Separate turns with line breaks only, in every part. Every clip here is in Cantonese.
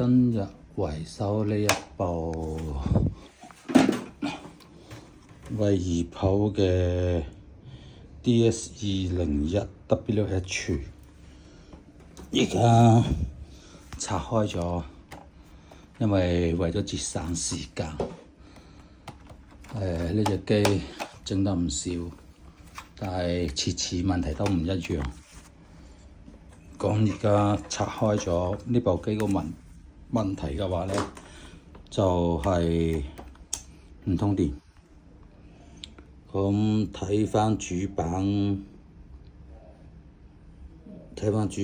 今日維修呢一部惠而浦嘅 DS201WH， 而家拆開咗，因為為咗節省時間。呢隻機整得唔少，但係次次問題都唔一樣。咁而家拆開咗呢部機個問題嘅話咧，就係唔通電。咁睇翻主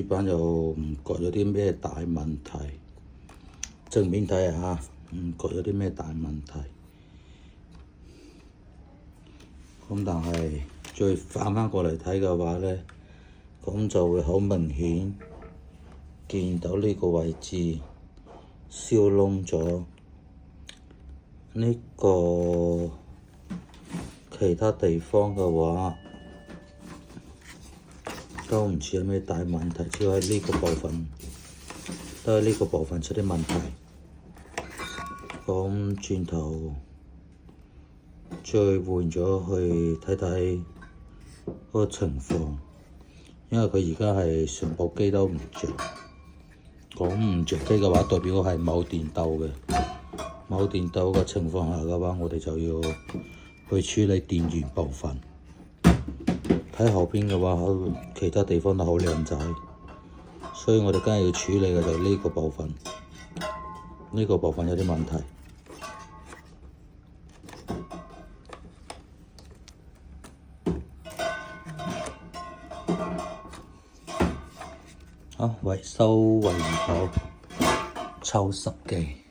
板又唔覺有啲咩大問題。正面睇下，唔覺有啲咩大問題。咁但係再反翻過嚟睇嘅話咧，咁就會好明顯見到呢個位置燒窿咗。呢個其他地方嘅話都唔似有咩大問題，只係呢個部分都係呢個部分出啲問題。咁轉頭再換咗去睇睇嗰個情況，因為佢而家係全部機都唔着。咁唔着機嘅話，代表係冇電到嘅。冇電到嘅情況下嘅話，我哋就要去處理電源部分。睇後邊嘅話，其他地方都好靚仔，所以我哋梗係要處理嘅就係呢個部分。呢個部分有啲問題。好，維修惠而浦抽濕機。